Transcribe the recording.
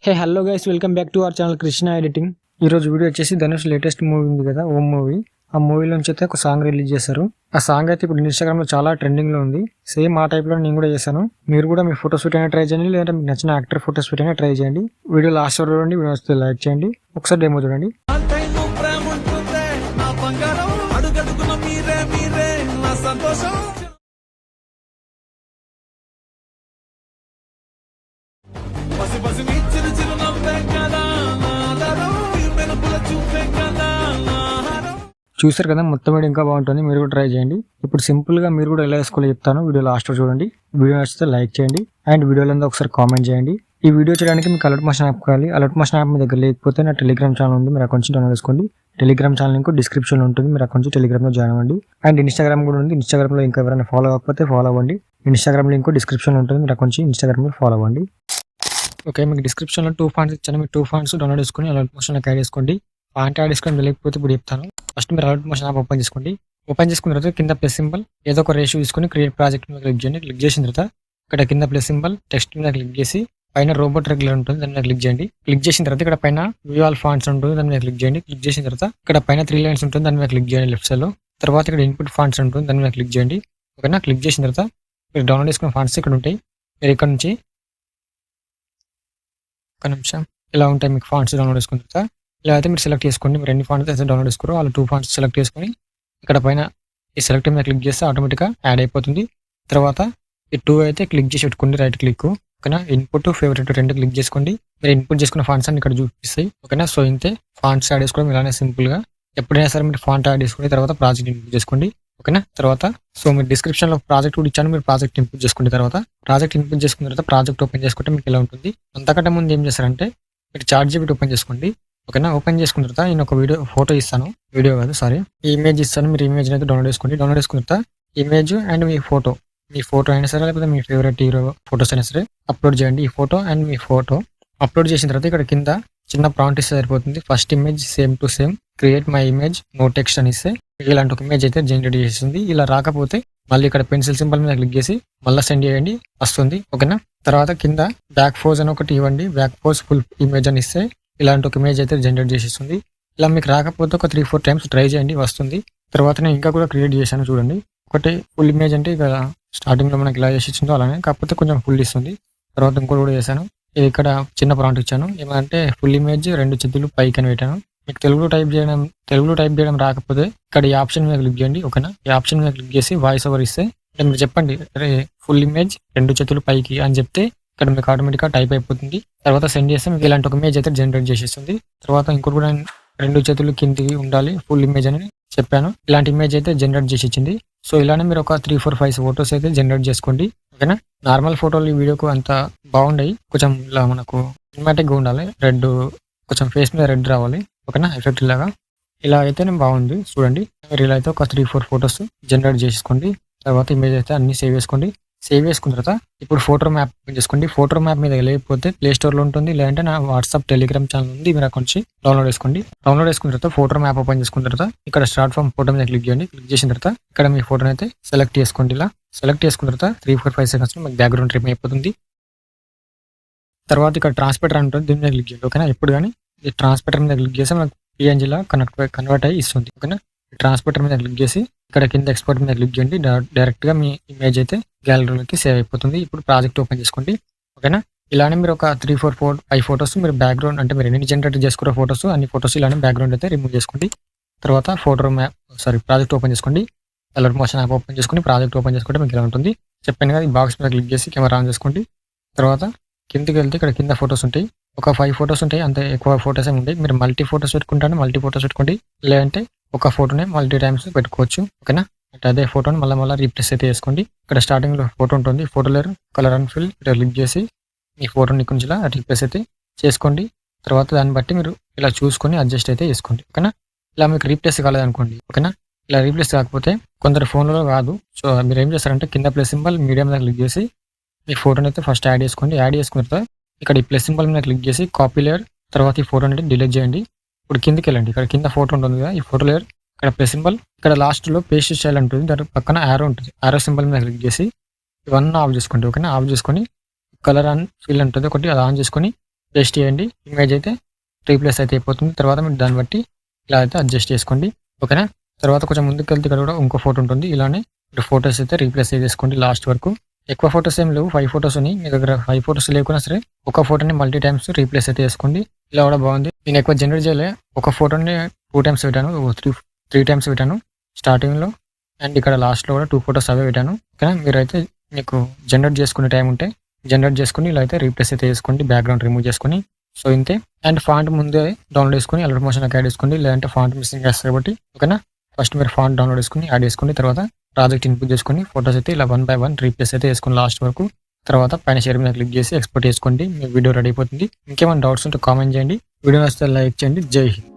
Hey hello guys, welcome back to our channel Krishna editing. ఈ రోజు video వచ్చేసి Dhanush latest movie ఉంది కదా, ఓం మూవీ. ఆ మూవీలోంచి అయితే ఒక సాంగ్ రిలీజ్ చేశారు. ఆ సాంగ్ అయితే ఇప్పుడు ఇన్స్టాగ్రామ్ లో చాలా ట్రెండింగ్ లో ఉంది. సేమ్ ఆ టైప్ లో నేను కూడా చేశాను. మీరు కూడా మీ ఫోటో షూట్ అయినా ట్రై చేయండి, లేదంటే మీకు నచ్చిన యాక్టర్ ఫోటో షూట్ అయినా ట్రై చేయండి. వీడియో లాస్ట్ వరకు చూడండి, వీడియో వస్తే లైక్ చేయండి. ఒకసారి డెమో చూడండి. చూసారు కదా, మొత్తం వీడియో ఇంకా బాగుంటుంది. మీరు కూడా ట్రై చేయండి. ఇప్పుడు సింపుల్ గా మీరు కూడా ఎలా వేసుకోవాలో చెప్తాను. వీడియో లాస్ట్ చూడండి. వీడియో నచ్చితే లైక్ చేయండి అండ్ వీడియోలో ఒకసారి కామెంట్ చేయండి. ఈ వీడియో చేయడానికి మీకు అలర్ట్ మోషన్ యాప్ కావాలి. అలర్ట్ మోషన్ యాప్ మీ దగ్గర లేకపోతే నా టెలిగ్రామ్ ఛానల్ ఉంది, మీరు అకౌంట్ డౌన్లోడ్ చేసుకోండి. టెలిగ్రామ్ ఛానల్ లింక్ డిస్క్రిప్షన్ లో ఉంటుంది, మీరు అకౌంట్ టెలిగ్రామ్ లో జాయిన్ అవ్వండి. అండ్ ఇన్స్టాగ్రామ్ కూడా ఉంది. ఇన్స్టాగ్రామ్ లో ఇంకా ఎవరైనా ఫాలో అవ్వకపోతే ఫాలో అవ్వండి. ఇన్స్టాగ్రామ్ లింక్ డిస్క్రిప్షన్ లో ఉంటుంది, మీరు అకౌంట్ ఇన్స్టాగ్రామ్ లో ఫాలో అవ్వండి. ఓకే, మీకు డిస్క్రిప్షన్ లో 2 ఫాంట్స్ ఇచ్చాను. మీరు 2 ఫాంట్స్ డౌన్లోడ్ చేసుకుని అలర్ట్ మోషన్ యాడ్ చేసుకోండి. ఫాంట్ యాడ్ చేసుకొని వెళ్ళకపోతే ఇప్పుడు చెప్తాను. ఫస్ట్ మీరు అలర్ట్ మోషన్ యాప్ ఓపెన్ చేసుకోండి. ఓపెన్ చేసుకున్న తర్వాత కింద ప్లస్ సింబల్ ఏదో ఒక రేషియో తీసుకొని క్రియేట్ ప్రాజెక్ట్ మీద క్లిక్ చేయండి. క్లిక్ చేసిన తర్వాత ఇక్కడ కింద ప్లస్ సింబల్ టెక్స్ట్ మీద క్లిక్ చేసి పైన రోబోట్ రెగ్యులర్ ఉంటుంది, దాని మీద క్లిక్ చేయండి. క్లిక్ చేసిన తర్వాత ఇక్కడ పైన వ్యూ ఆల్ ఫాంట్స్ ఉంటుంది, దాని మీద క్లిక్ చేయండి. క్లిక్ చేసిన తర్వాత ఇక్కడ పైన 3 లైన్స్ ఉంటుంది, దాని మీద క్లిక్ చేయండి లెఫ్ట్ సైడ్ లో. తర్వాత ఇక్కడ ఇన్పుట్ ఫాంట్స్ ఉంటుంది, దాని మీద క్లిక్ చేయండి. ఓకేనా, క్లిక్ చేసిన తర్వాత మీరు డౌన్లోడ్ చేసుకున్న ఫాంట్స్ ఇక్కడ ఉంటాయి. మీరు ఇక్కడ నుంచి ఒక నిమిషం ఇలా ఉంటాయి మీకు ఫాంట్స్ డౌన్లోడ్ చేసుకున్న తర్వాత. ఇలా అయితే మీరు సెలెక్ట్ చేసుకోండి. మీరు ఎన్ని ఫాంట్స్ అయితే డౌన్లోడ్ చేసుకోరో వాళ్ళు 2 ఫాంట్స్ సెలెక్ట్ చేసుకొని ఇక్కడ పైన ఈ సెలెక్ట్ మీద క్లిక్ చేస్తే ఆటోమేటిక్గా యాడ్ అయిపోతుంది. తర్వాత ఈ 2 అయితే క్లిక్ చేసి పెట్టుకోండి, రైట్ క్లిక్. ఓకేనా, ఇన్పుట్ ఫేవరెట్ 2 క్లిక్ చేసుకోండి. మీరు ఇన్పుట్ చేసుకున్న ఫాంట్స్ అన్ని ఇక్కడ చూపిస్తాయి. ఓకేనా, సో ఇంతే ఫాంట్స్ యాడ్ చేసుకోవడం ఇలానే సింపుల్ గా. ఎప్పుడైనా సరే మీరు ఫాంట్ యాడ్ చేసుకుని తర్వాత ప్రాజెక్ట్ ఇంపోర్ట్ చేసుకోండి. ఓకేనా, తర్వాత సో మీరు డిస్క్రిప్షన్ లో ప్రాజెక్ట్ కూడా ఇచ్చాను, మీరు ప్రాజెక్ట్ ఇంపోర్ట్ చేసుకున్న తర్వాత ప్రాజెక్ట్ ఇంపోర్ట్ చేసుకున్న తర్వాత ప్రాజెక్ట్ ఓపెన్ చేసుకుంటే మీకు ఇలా ఉంటుంది. అంతకంటే ముందు ఏం చేస్తారంటే మీరు చాట్‌జీపీటీ ఓపెన్ చేసుకోండి. ఓకేనా, ఓపెన్ చేసుకున్న తర్వాత నేను ఒక ఫోటో ఇస్తాను, వీడియో కాదు సారీ, ఈ ఇమేజ్ ఇస్తాను. మీరు ఇమేజ్ అయితే డౌన్లోడ్ చేసుకోండి. డౌన్లోడ్ చేసుకున్న తర్వాత ఇమేజ్ అండ్ మీ ఫోటో అయినా సరే లేకపోతే మీ ఫేవరెట్ హీరో ఫోటోస్ అయినా సరే అప్లోడ్ చేయండి. ఈ ఫోటో అండ్ మీ ఫోటో అప్లోడ్ చేసిన తర్వాత ఇక్కడ కింద చిన్న ప్రాంప్ట్ ఇస్తే సరిపోతుంది. First image same to same, create my image, no text అని ఇస్తే ఇలాంటి ఒక ఇమేజ్ అయితే జనరేట్ చేస్తుంది. ఇలా రాకపోతే మళ్ళీ ఇక్కడ పెన్సిల్ సింబల్ మీద క్లిక్ చేసి మళ్ళీ సెండ్ చేయండి, వస్తుంది. ఓకేనా, తర్వాత కింద బ్యాక్ పోజ్ అని ఒకటి ఇవ్వండి. బ్యాక్ పోజ్ ఫుల్ ఇమేజ్ అని ఇస్తే ఇలాంటి ఒక ఇమేజ్ అయితే జనరేట్ చేసేస్తుంది. ఇలా మీకు రాకపోతే ఒక 3-4 టైమ్స్ ట్రై చేయండి, వస్తుంది. తర్వాత నేను ఇంకా కూడా క్రియేట్ చేశాను చూడండి. ఒకటి ఫుల్ ఇమేజ్ అంటే ఇక స్టార్టింగ్ లో మనకి ఇలా చేసి ఇచ్చిందో అలానే, కాకపోతే కొంచెం ఫుల్ ఇస్తుంది. తర్వాత ఇంకోటి కూడా చేశాను. ఇది ఇక్కడ చిన్న ప్రాంప్ట్ ఇచ్చాను, ఏమంటే ఫుల్ ఇమేజ్ 2 చేతులు పైకి అని పెట్టాను. మీకు తెలుగులో టైప్ చేయడం రాకపోతే ఇక్కడ ఈ ఆప్షన్ మీద క్లిక్ చేయండి. ఓకేనా, ఈ ఆప్షన్ మీద క్లిక్ చేసి వాయిస్ ఓవర్ ఇస్తే అంటే మీరు చెప్పండి ఫుల్ ఇమేజ్ 2 చేతులు పైకి అని చెప్తే ఇక్కడ మీకు ఆటోమేటిక్గా టైప్ అయిపోతుంది. తర్వాత సెండ్ చేస్తే మీకు ఇలాంటి ఒక ఇమేజ్ అయితే జనరేట్ చేసేస్తుంది. తర్వాత ఇంకోటి కూడా 2 చేతులు కిందికి ఉండాలి ఫుల్ ఇమేజ్ అని చెప్పాను. ఇలాంటి ఇమేజ్ అయితే జనరేట్ చేసి ఇచ్చింది. సో ఇలానే మీరు ఒక 3-4-5 ఫోటోస్ అయితే జనరేట్ చేసుకోండి. ఓకేనా, నార్మల్ ఫోటోలు ఈ వీడియోకు అంత బాగుండయి, కొంచెం ఇలా మనకు సినిమాటిక్గా ఉండాలి. రెడ్ కొంచెం ఫేస్ మీద రెడ్ రావాలి. ఓకేనా, ఎఫెక్ట్ లాగా ఇలా అయితేనే బాగుంది. చూడండి, మీరు ఇలా అయితే ఒక 3-4 ఫోటోస్ జనరేట్ చేసుకోండి. తర్వాత ఇమేజ్ అయితే అన్ని సేవ్ చేసుకోండి. సేవ్ చేసుకున్న తర్వాత ఇప్పుడు ఫోటో మ్యాప్ ఓపెన్ చేసుకోండి. ఫోటో మ్యాప్ మీద లేకపోతే ప్లే స్టోర్ లో ఉంటుంది, లేదంటే నా వాట్సాప్ టెలిగ్రామ్ ఛానల్ ఉంది, మీరు అకౌంట్ డౌన్లోడ్ చేసుకోండి. డౌన్లోడ్ చేసుకున్న తర్వాత ఫోటో మ్యాప్ ఓపెన్ చేసుకున్న తర్వాత ఇక్కడ స్టార్ట్ ఫ్రమ్ ఫోటో మీద క్లిక్ చేయండి. క్లిక్ చేసిన తర్వాత ఇక్కడ మీ ఫోటోని అయితే సెలెక్ట్ చేసుకోండి. ఇలా సెలెక్ట్ చేసుకున్న తర్వాత 3-4-5 సెకండ్స్ మీకు బ్యాక్గ్రౌండ్ రిమూవ్ అయిపోతుంది. తర్వాత ఇక్కడ ట్రాన్స్పేటర్ ఉంటుంది, దీని మీద క్లిక్ చేయండి. ఓకేనా, ఎప్పుడు కానీ ఈ ట్రాన్స్పేటర్ మీద క్లిక్ చేస్తే మనకు PNG లా కన్వర్ట్ అయ్యి ఇస్తుంది. ఓకేనా, ట్రాన్స్పేటర్ మీద క్లిక్ చేసి ఇక్కడ కింద ఎక్స్పోర్ట్ మీద క్లిక్ చేయండి. డైరెక్ట్ గా మీ ఇమేజ్ అయితే గ్యాలరీలోకి సేవ్ అయిపోతుంది. ఇప్పుడు ప్రాజెక్ట్ ఓపెన్ చేసుకోండి. ఓకేనా, ఇలానే మీరు ఒక 3-4-5 ఫోటోస్ మీరు బ్యాక్గ్రౌండ్ అంటే మీరు ఎన్ని జనరేట్ చేసుకున్న ఫోటోస్ అన్ని ఫోటోస్ ఇలానే బ్యాక్గ్రౌండ్ అయితే రిమూవ్ చేసుకోండి. తర్వాత ప్రాజెక్ట్ ఓపెన్ చేసుకోండి. అలర్ట్ మోషన్ యాప్ ఓపెన్ చేసుకుని ప్రాజెక్ట్ ఓపెన్ చేసుకుంటే మీకు ఇలా ఉంటుంది. చెప్పాను కదా, ఈ బాక్స్ మీద క్లిక్ చేసి కెమెరా ఆన్ చేసుకోండి. తర్వాత కిందకి వెళ్తే ఇక్కడ కింద ఫోటోస్ ఉంటాయి, ఒక 5 ఫోటోస్ ఉంటాయి, అంతే ఎక్కువ ఫోటోస్ ఏమి ఉంటాయి. మీరు మల్టీ ఫోటోస్ పెట్టుకోండి, లేదంటే ఒక ఫోటోనే మల్టీ టైమ్స్ పెట్టుకోవచ్చు. ఓకేనా, అంటే అదే ఫోటోని మళ్ళీ రీప్లేస్ అయితే చేసుకోండి. ఇక్కడ స్టార్టింగ్ లో ఫోటో ఉంటుంది, photo layer colour and fill ఇక్కడ క్లిక్ చేసి మీ ఫోటోని ఇక్కడ నుంచి ఇలా రీప్లేస్ అయితే చేసుకోండి. తర్వాత దాన్ని బట్టి మీరు ఇలా చూసుకొని అడ్జస్ట్ అయితే చేసుకోండి. ఓకేనా, ఇలా మీకు రీప్లేస్ కాలేదనుకోండి. ఓకేనా, ఇలా రీప్లేస్ కాకపోతే కొందరు ఫోన్లలో కాదు. సో మీరు ఏం చేస్తారంటే కింద ప్లస్ సింబల్ మీడియం మీద క్లిక్ చేసి మీ ఫోటోని అయితే ఫస్ట్ యాడ్ చేసుకోండి. యాడ్ చేసుకున్న తర్వాత ఇక్కడ ఈ ప్లస్ సింబల్ మీద క్లిక్ చేసి కాపీ లేయర్, తర్వాత ఈ ఫోటోని అయితే డిలీట్ చేయండి. ఇప్పుడు కిందకి వెళ్ళండి, ఇక్కడ కింద ఫోటో ఉంటుంది కదా, ఈ ఫోటో లేయర్ ఇక్కడ ప్లస్ సింబల్, ఇక్కడ లాస్ట్ లో పేస్ట్ స్టైల్ ఉంటుంది, దాని పక్కన యారో ఉంటుంది, యారో సింబల్ మీద క్లిక్ చేసి ఇవన్నీ ఆఫ్ చేసుకోండి. ఓకేనా, ఆఫ్ చేసుకొని కలర్ అండ్ ఫిల్ ఉంటుంది ఒకటి, అది ఆన్ చేసుకొని పేస్ట్ చేయండి. ఇమేజ్ అయితే రీప్లేస్ అయితే అయిపోతుంది. తర్వాత మీరు దాన్ని బట్టి ఇలా అయితే అడ్జస్ట్ చేసుకోండి. ఓకేనా? తర్వాత కొంచెం ముందుకెళ్తే ఇక్కడ కూడా ఇంకో ఫోటో ఉంటుంది. ఇలానే మీరు ఫోటోస్ అయితే రీప్లేస్ చేసుకోండి లాస్ట్ వరకు. ఎక్కువ ఫోటోస్ ఏం లేవు. 5 ఫోటోస్ ఉన్నాయి. మీ దగ్గర 5 ఫోటోస్ లేకున్నా సరే ఒక ఫోటోని మల్టీ టైమ్స్ రీప్లేస్ అయితే చేసుకోండి. ఇలా కూడా బాగుంది. నేను ఎక్కువ జనరేట్ చేయలే. ఒక ఫోటోని 2 టైమ్స్ పెట్టాను. 3 టైమ్స్ పెట్టాను స్టార్టింగ్‌లో. అండ్ ఇక్కడ లాస్ట్‌లో కూడా 2 ఫోటోస్ అవే పెట్టాను. ఓకేనా? మీరైతే మీకు జనరేట్ చేసుకునే టైం ఉంటే జనరేట్ చేసుకొని ఇలా అయితే రీప్లేస్ అయితే చేసుకోండి. బ్యాక్‌గ్రౌండ్ రిమూవ్ చేసుకొని. సో ఇంతే. అండ్ ఫాంట్ ముందే డౌన్లోడ్ చేసుకొని అలర్ట్ మోషన్‌లోకి యాడ్ చేసుకోండి. లేదంటే ఫాంట్ మిస్సింగ్ చేస్తారు కాబట్టి ఓకేనా? ఫస్ట్ మీరు ఫాంట్ డౌన్లోడ్ చేసుకొని యాడ్ చేసుకోండి. తర్వాత ప్రాజెక్ట్ ఇన్పుట్ చేసుకొని ఫోటోస్ అయితే ఇలా 1 బై 1 రీప్లేస్ అయితే చేసుకోండి లాస్ట్ వరకు. తర్వాత పైన షేర్ మీద క్లిక్ చేసి ఎక్స్‌పోర్ట్ చేసుకోండి. మీ వీడియో రెడీ అయిపోతుంది. ఇంకేమైనా డౌట్స్ ఉంటే కామెంట్ చేయండి. వీడియో నచ్చితే లైక్ చేయండి. జై హింద్.